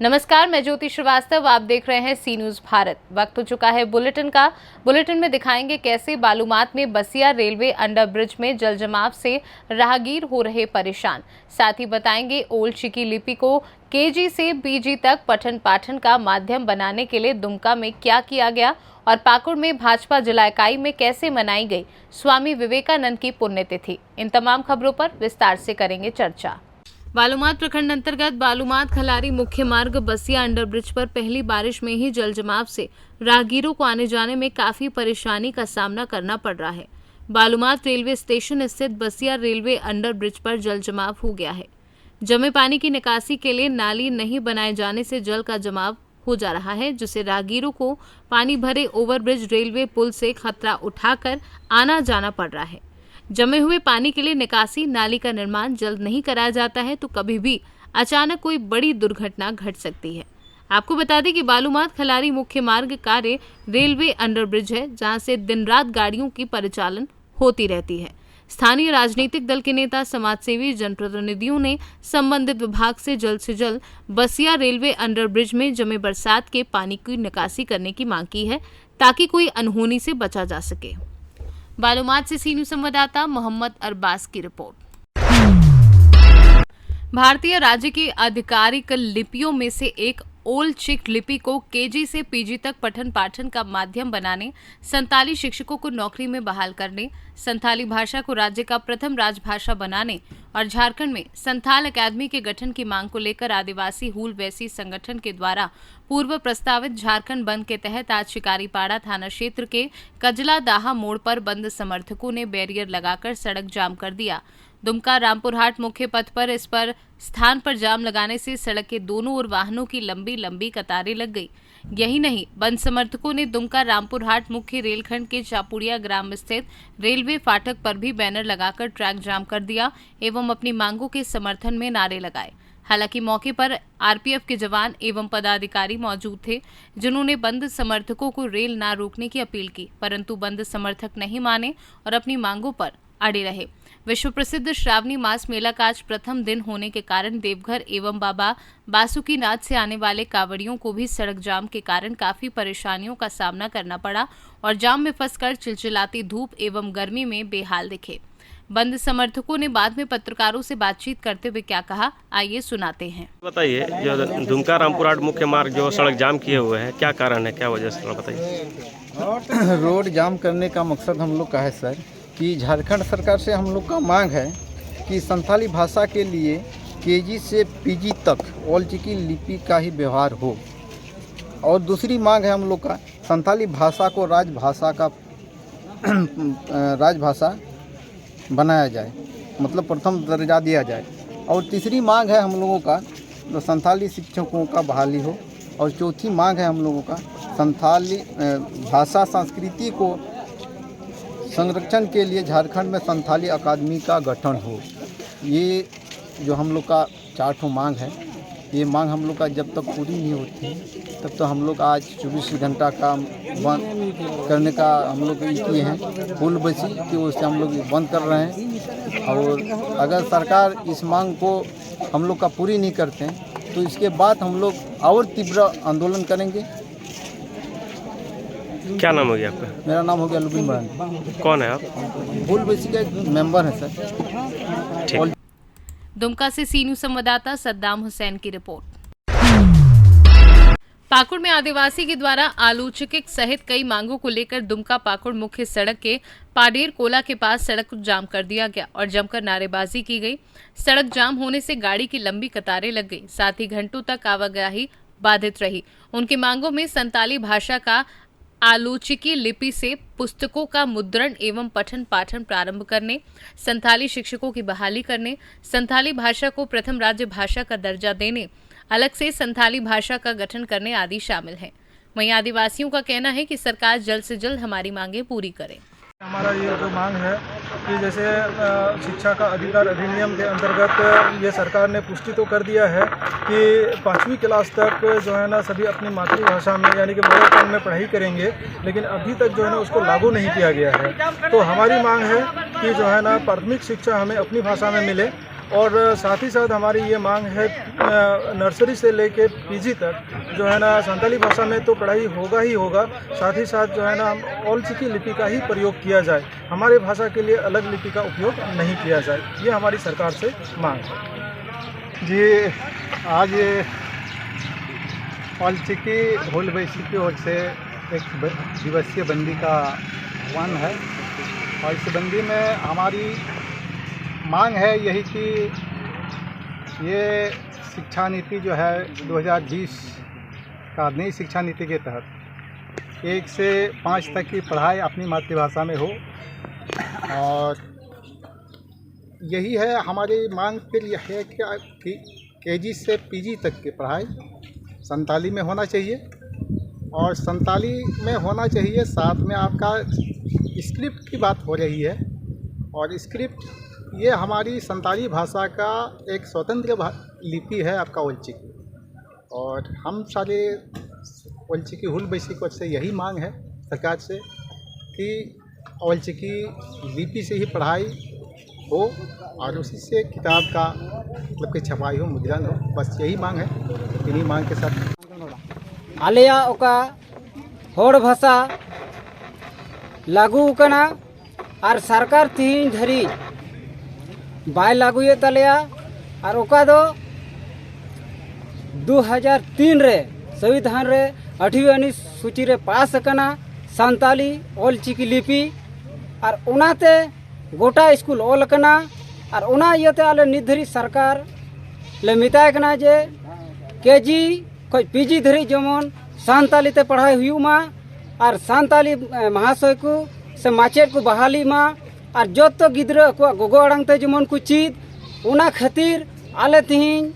नमस्कार, मैं ज्योति श्रीवास्तव। आप देख रहे हैं सी न्यूज भारत। वक्त हो चुका है बुलेटिन का। बुलेटिन में दिखाएंगे कैसे बालूमाथ में बसिया रेलवे अंडर ब्रिज में जल जमाव से राहगीर हो रहे परेशान। साथ ही बताएंगे ओल्ड चिकी लिपि को केजी से पीजी तक पठन पाठन का माध्यम बनाने के लिए दुमका में क्या किया गया और पाकुड़ में भाजपा जिला इकाई में कैसे मनाई गई स्वामी विवेकानंद की पुण्यतिथि। इन तमाम खबरों पर विस्तार से करेंगे चर्चा। बालूमाथ प्रखंड अंतर्गत बालूमाथ खलारी मुख्य मार्ग बसिया अंडर ब्रिज पर पहली बारिश में ही जल जमाव से राहगीरों को आने जाने में काफी परेशानी का सामना करना पड़ रहा है। बालूमाथ रेलवे स्टेशन स्थित बसिया रेलवे अंडर ब्रिज पर जल जमाव हो गया है। जमे पानी की निकासी के लिए नाली नहीं बनाए जाने से जल का जमाव हो जा रहा है, जिससे राहगीरों को पानी भरे ओवरब्रिज रेलवे पुल से खतरा उठाकर आना जाना पड़ रहा है। जमे हुए पानी के लिए निकासी नाली का निर्माण जल्द नहीं कराया जाता है तो कभी भी अचानक कोई बड़ी दुर्घटना घट सकती है। आपको बता दें कि बालूमाथ खलारी मुख्य मार्ग कार्य रेलवे अंडर ब्रिज है, जहां से दिन रात गाड़ियों की परिचालन होती रहती है। स्थानीय राजनीतिक दल के नेता, समाजसेवी, जनप्रतिनिधियों ने संबंधित विभाग से जल्द बसिया रेलवे अंडर ब्रिज में जमे बरसात के पानी की निकासी करने की मांग की है, ताकि कोई अनहोनी से बचा जा सके। बालूमाथ से सी न्यूज संवाददाता मोहम्मद अरबाज की रिपोर्ट। भारतीय राज्य की आधिकारिक लिपियों में से एक ओल्ड चिक लिपि को केजी से पीजी तक पठन पाठन का माध्यम बनाने, संताली शिक्षकों को नौकरी में बहाल करने, संथाली भाषा को राज्य का प्रथम राजभाषा बनाने और झारखंड में संथाल अकादमी के गठन की मांग को लेकर आदिवासी हूल वैसी संगठन के द्वारा पूर्व प्रस्तावित झारखंड बंद के तहत आज शिकारीपाड़ा थाना क्षेत्र के कजला दाहा मोड़ पर बंद समर्थकों ने बैरियर लगाकर सड़क जाम कर दिया। दुमका रामपुरहाट मुख्य पथ पर इस स्थान पर जाम लगाने से सड़क के दोनों ओर वाहनों की लंबी लंबी कतारें लग गई। यही नहीं, बंद समर्थकों ने दुमका रामपुरहाट मुख्य रेलखंड के चापुड़िया ग्राम स्थित रेलवे फाटक पर भी बैनर लगाकर ट्रैक जाम कर दिया एवं अपनी मांगों के समर्थन में नारे लगाए। हालांकि मौके पर आरपीएफ के जवान एवं पदाधिकारी मौजूद थे, जिन्होंने बंद समर्थकों को रेल न रोकने की अपील की, परंतु बंद समर्थक नहीं माने और अपनी मांगों पर अड़े रहे। विश्व प्रसिद्ध श्रावणी मास मेला का आज प्रथम दिन होने के कारण देवघर एवं बाबा बासुकीनाथ से आने वाले कांवड़ियों को भी सड़क जाम के कारण काफी परेशानियों का सामना करना पड़ा और जाम में फंसकर चिलचिलाती धूप एवं गर्मी में बेहाल दिखे। बंद समर्थकों ने बाद में पत्रकारों से बातचीत करते हुए क्या कहा, आइए सुनाते हैं। बताइए, जो दुमका रामपुरहाट मुख्य मार्ग जो सड़क जाम किए हुए हैं, क्या कारण है, क्या वजह से, थोड़ा बताइए। रोड जाम करने का मकसद हम लोग का है सर कि झारखंड सरकार से हम लोग का मांग है कि संथाली भाषा के लिए केजी से पीजी तक ओल्ड चिकी लिपि का ही व्यवहार हो। और दूसरी मांग है हम लोग का संथाली भाषा को राजभाषा बनाया जाए, मतलब प्रथम दर्जा दिया जाए। और तीसरी मांग है हम लोगों का तो संथाली शिक्षकों का बहाली हो। और चौथी मांग है हम लोगों का संथाली भाषा संस्कृति को संरक्षण के लिए झारखंड में संथाली अकादमी का गठन हो। ये जो हम लोग का 4 मांग है, ये मांग हम लोग का जब तक पूरी नहीं होती तब तो हम लोग आज 24 घंटा काम बंद करने का हम लोग किए हैं। फूल बसी की ओर से हम लोग बंद कर रहे हैं और अगर सरकार इस मांग को हम लोग का पूरी नहीं करते हैं तो इसके बाद हम लोग और तीव्र आंदोलन करेंगे। क्या नाम हो गया आपका? मेरा नाम हो गया लुबिन बरान। कौन है आप? फूल बसी का एक मेंबर है सर। दुमका से सी न्यूज संवाददाता सद्दाम हुसैन की रिपोर्ट। पाकुड़ में आदिवासी के द्वारा आलोचिक सहित कई मांगों को लेकर दुमका पाकुड़ मुख्य सड़क के पाडेर कोला के पास सड़क को जाम कर दिया गया और जमकर नारेबाजी की गई। सड़क जाम होने से गाड़ी की लंबी कतारें लग गई, साथ ही घंटों तक आवाजाही बाधित रही। उनकी मांगों में संताली भाषा का आलोचिकी लिपि से पुस्तकों का मुद्रण एवं पठन पाठन प्रारंभ करने, संथाली शिक्षकों की बहाली करने, संथाली भाषा को प्रथम राज्य भाषा का दर्जा देने, अलग से संथाली भाषा का गठन करने आदि शामिल हैं। वहीं आदिवासियों का कहना है कि सरकार जल्द से जल्द हमारी मांगे पूरी करे। हमारा ये जो मांग है कि जैसे शिक्षा का अधिकार अधिनियम के अंतर्गत ये सरकार ने पुष्टि तो कर दिया है कि 5वीं क्लास तक जो है ना सभी अपनी मातृभाषा में यानी कि मदर टंग में पढ़ाई करेंगे, लेकिन अभी तक जो है ना उसको लागू नहीं किया गया है। तो हमारी मांग है कि जो है ना प्राथमिक शिक्षा हमें अपनी भाषा में मिले और साथ ही साथ हमारी ये मांग है नर्सरी से लेके पीजी तक जो है ना संताली भाषा में तो पढ़ाई होगा ही होगा, साथ ही साथ जो है ना ऑल चिकी लिपि का ही प्रयोग किया जाए, हमारे भाषा के लिए अलग लिपि का उपयोग नहीं किया जाए, ये हमारी सरकार से मांग है। जी, आज ऑल चिकी होल बैसी की ओर से एक दिवसीय बंदी का आह्वान है और इस बंदी में हमारी मांग है यही कि ये शिक्षा नीति जो है 2020 का नई शिक्षा नीति के तहत 1 से 5 तक की पढ़ाई अपनी मातृभाषा में हो और यही है हमारी मांग। फिर यह है कि केजी से पीजी तक की पढ़ाई संताली में होना चाहिए और संताली में होना चाहिए। साथ में आपका स्क्रिप्ट की बात हो रही है और स्क्रिप्ट ये हमारी संताली भाषा का एक स्वतंत्र लिपि है आपका ओल चिकी, और हम सारे ओल चिकी हुल बैसी को से यही मांग है सरकार से कि ओल चिकी लिपि से ही पढ़ाई हो और उसी से किताब का मतलब कि छपाई हो, मुद्रण हो, बस यही मांग है। इन्हीं मांग के साथ आलिया ओका होड़ भाषा लागू कना और सरकार तीन धरी बाय लागूए तलिया और ओका दो 2003 रे संविधान रे 8वीं अनुसूची रे पास कना संताली ओल चिकी लिपि और उनाते गोटा स्कूल ओल कना और उना इयते आले निधरी सरकार ले मिताय कना जे केजी खय पीजी धरी जेमन संताली ते पढ़ाई हुयुमा और संताली महाशय को से माचेद को बहाली मा और जो तो गिद्रा को गोगो आड़ांग ते जेमन को चीज उना खातिर आले तिहिन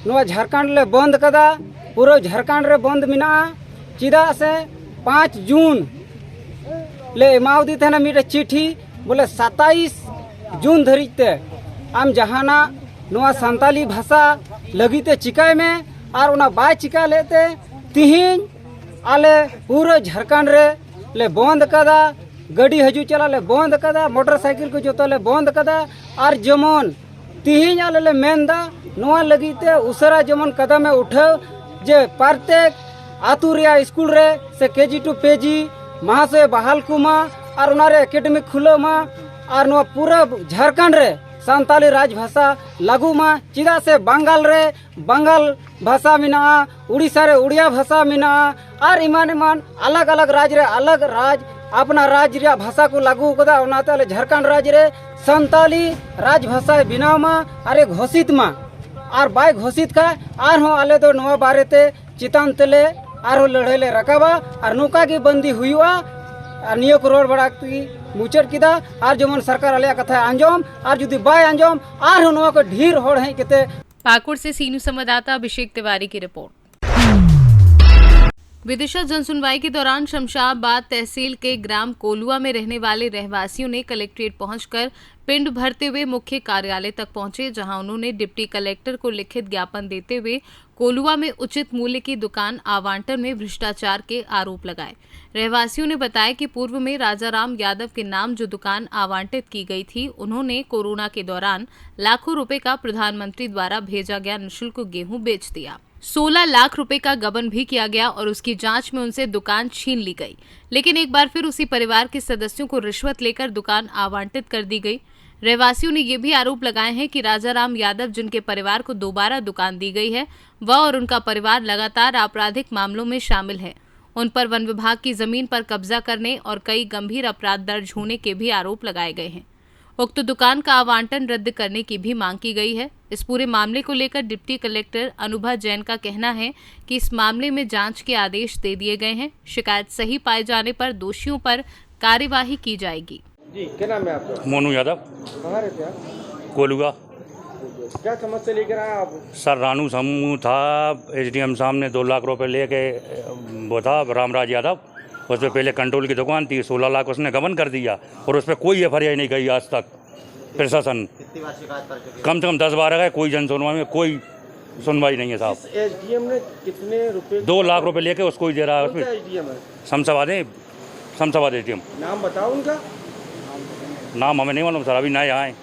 नवा झारखंड ले बंद कदा पूरा झारखंड रे बंद मिना चिदा से 5 जून ले एमाउदी थे ना मिटे चिट्ठी बोले 27 जून धरिते आम जहाना नवा संताली भाषा लगीते चिकाय में और उना बाय चिका लेते तिहिन आले पूरा झारखंड रे ले बंद कदा गाड़ी हजू चला ले बंद कदा मोटरसाइकिल को जो ले बंद कदा और जमन तिहिन आले ले मेंदा नवा लगीते उसरा जमन कदम उठाओ जे प्रत्येक आतु रिया स्कूल रे से केजी टू पेजी महाशय बहाल कुमा और उनारे एकेडमिक खुलो मा और नवा पूरा झारखंड रे संताली राजभाषा लागू मा चिदा से बंगाल रे बंगाल भाषा मिना उड़ीसा रे उड़िया भाषा मिना और इमान इमान अलग अलग राज्य रे अलग राज्य अपना राज्य रे भाषा को लागू कदा उनाते झारखंड राज्य रे संताली राजभाषा बिना मा अरे घोषित मा और बाय घोषित का और हो आले दो नवा बारे ते चितान तले और हो लड़ाई ले रकाबा और नौका की बंदी हुआ और नियो करोड़ बड़ा की मुचर किदा और जमन सरकार आलिया कथा अंजम और जुदी बाय अंजम और हो नवा को ढेर होड़ है केते। पाकुड़ से सीनू संवाददाता अभिषेक तिवारी की रिपोर्ट। विदिशा जनसुनवाई के दौरान शमशाबाद तहसील के ग्राम कोलुआ में रहने वाले रहवासियों ने कलेक्ट्रेट पहुंचकर पिंड भरते हुए मुख्य कार्यालय तक पहुंचे, जहां उन्होंने डिप्टी कलेक्टर को लिखित ज्ञापन देते हुए कोलुआ में उचित मूल्य की दुकान आवंटन में भ्रष्टाचार के आरोप लगाए। रहवासियों ने बताया कि पूर्व में राजाराम यादव के नाम जो दुकान आवंटित की गई थी, उन्होंने कोरोना के दौरान लाखों रुपए का प्रधानमंत्री द्वारा भेजा गया निःशुल्क गेहूं बेच दिया। 16 लाख रुपए का गबन भी किया गया और उसकी जांच में उनसे दुकान छीन ली गई। लेकिन एक बार फिर उसी परिवार के सदस्यों को रिश्वत लेकर दुकान आवंटित कर दी गई। रहवासियों ने ये भी आरोप लगाए हैं कि राजाराम यादव, जिनके परिवार को दोबारा दुकान दी गई है, वह और उनका परिवार लगातार आपराधिक मामलों में शामिल है। उन पर वन विभाग की जमीन पर कब्जा करने और कई गंभीर अपराध दर्ज होने के भी आरोप लगाए गए हैं। उक्त दुकान का आवंटन रद्द करने की भी मांग की गई है। इस पूरे मामले को लेकर डिप्टी कलेक्टर अनुभा जैन का कहना है कि इस मामले में जांच के आदेश दे दिए गए हैं। शिकायत सही पाए जाने पर दोषियों पर कार्यवाही की जाएगी। जी, क्या नाम है आपका? मोनू यादव। कहाँ रहते हैं आप? कोलुआ। क्या समस्या लेकर आए आप? सर रानू समूह था, एसडीएम सामने 2 लाख रुपए लेके वो था रामराज यादव, उस पर पहले कंट्रोल की दुकान थी, 16 लाख उसने गबन कर दिया और उस पर कोई एफआईआर नहीं गई आज तक। प्रशासन कम से कम 10 बार गए, कोई जन सुनवाई में कोई सुनवाई नहीं है साहब। एसडीएम ने कितने रुपए? 2 लाख रुपए लेके उसको ही दे रहा है। उसमें एसडीएम है? शमशाबाद एसडीएम। नाम बताओ उनका। नाम हमें नहीं मालूम सर, अभी नए आए।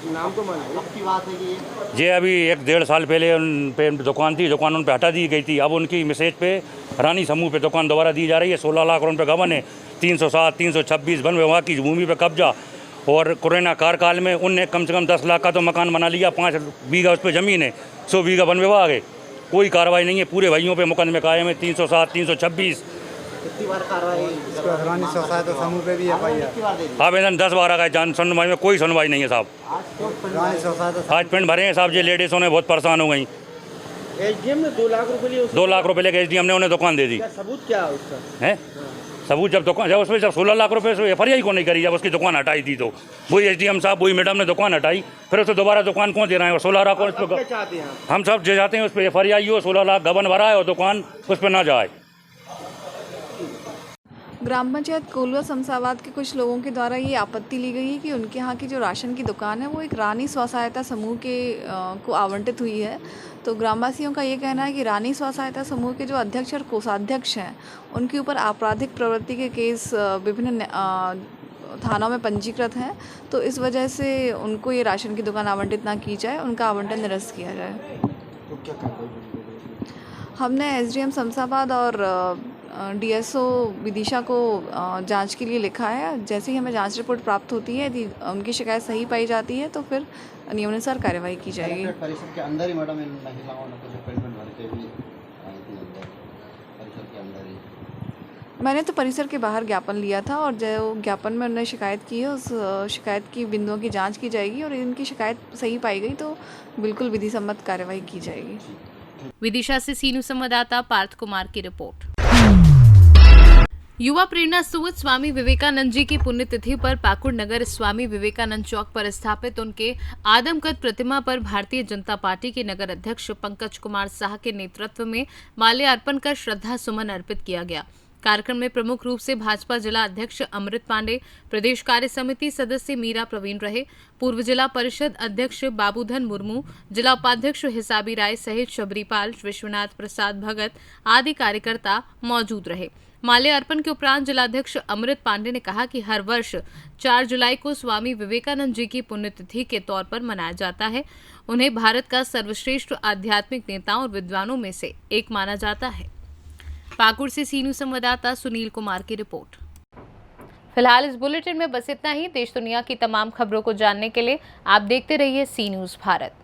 नाम तो मानिए। ये अभी 1-1.5 साल पहले उन पे दुकान थी, दुकान उन पे हटा दी गई थी। अब उनकी मैसेज पे रानी समूह पे दुकान दोबारा दी जा रही है। 16 लाख रुपये गबन है, 307, 326 वन विभाग की भूमि पे कब्जा। और कोरोना कार्यकाल में उनने कम से कम 10 लाख का तो मकान बना लिया, 5 बीघा उस पर ज़मीन है, 100 बीघा वन विभाग है। कोई कार्रवाई नहीं है। पूरे भाइयों पे मुकदमे कायम है, 307, 326। रानी स्वसहायता समूह पे भी FIR आवेदन 10 बार आ गए, जान सुनवाई में कोई सुनवाई नहीं है साहब। रानी स्वसहायता आज पिंड भरे हैं साहब, ये लेडीज़ों ने बहुत परेशान हो गई। एसडीएम ने 2 लाख रुपए लिए। 2 लाख रुपए लेके SDM ने उन्हें दुकान दे दी क्या सबूत क्या है उसका? है। सबूत जब दुकान जब उसमें जब 16 लाख रुपए से FIR को नहीं करी, जब उसकी दुकान हटाई थी तो वही SDM साहब, वही मैडम ने दुकान हटाई, फिर उसे दोबारा दुकान कौन दे रहे हैं? 16 लाख अब क्या चाहते हैं आप? हम सब जो चाहते हैं उस पर FIR हो, 16 लाख गबन भरा है और दुकान उस पर ना जाए। ग्राम पंचायत कोलवा शमशाबाद के कुछ लोगों के द्वारा ये आपत्ति ली गई है कि उनके यहाँ की जो राशन की दुकान है वो एक रानी स्वसहायता समूह के को आवंटित हुई है। तो ग्रामवासियों का ये कहना है कि रानी स्वसहायता समूह के जो अध्यक्ष और कोषाध्यक्ष हैं उनके ऊपर आपराधिक प्रवृत्ति के केस विभिन्न थानों में पंजीकृत हैं। तो इस वजह से उनको ये राशन की दुकान आवंटित ना की जाए, उनका आवंटन निरस्त किया जाए। तो क्या कार्रवाई? हमने SDM शमशाबाद और DSO विदिशा को जांच के लिए लिखा है। जैसे ही हमें जांच रिपोर्ट प्राप्त होती है, यदि उनकी शिकायत सही पाई जाती है तो फिर नियमानुसार कार्रवाई की जाएगी। परिसर के अंदर ही मैडम इन महिलाओं ने कुछ अपॉइंटमेंट भर के भी आई थी अंदर, परिसर के अंदर ही। मैंने तो परिसर के बाहर ज्ञापन लिया था और जो ज्ञापन में उन्होंने शिकायत की है उस शिकायत की बिंदुओं की जांच की जाएगी और इनकी शिकायत सही पाई गई तो बिल्कुल विधि सम्मत कार्रवाई की जाएगी। विदिशा से सीनू संवाददाता पार्थ कुमार की रिपोर्ट। युवा प्रेरणा स्रोत स्वामी विवेकानंद जी की पुण्यतिथि पर पाकुड़ नगर स्वामी विवेकानंद चौक पर स्थापित उनके आदमकद प्रतिमा पर भारतीय जनता पार्टी के नगर अध्यक्ष पंकज कुमार साह के नेतृत्व में माल्यार्पण कर श्रद्धा सुमन अर्पित किया गया। कार्यक्रम में प्रमुख रूप से भाजपा जिला अध्यक्ष अमृत पांडे, प्रदेश कार्य समिति सदस्य मीरा प्रवीण रहे, पूर्व जिला परिषद अध्यक्ष बाबूधन मुर्मू, जिला उपाध्यक्ष हिसाबी राय सहित शबरीपाल, विश्वनाथ प्रसाद भगत आदि कार्यकर्ता मौजूद रहे। माल्यार्पण के उपरांत जिलाध्यक्ष अमृत पांडे ने कहा कि हर वर्ष 4 जुलाई को स्वामी विवेकानंद जी की पुण्यतिथि के तौर पर मनाया जाता है। उन्हें भारत का सर्वश्रेष्ठ आध्यात्मिक नेताओं और विद्वानों में से एक माना जाता है। पाकुड़ से सीनू संवाददाता सुनील कुमार की रिपोर्ट। फिलहाल इस बुलेटिन में बस इतना ही। देश दुनिया की तमाम खबरों को जानने के लिए आप देखते रहिए सी न्यूज़ भारत।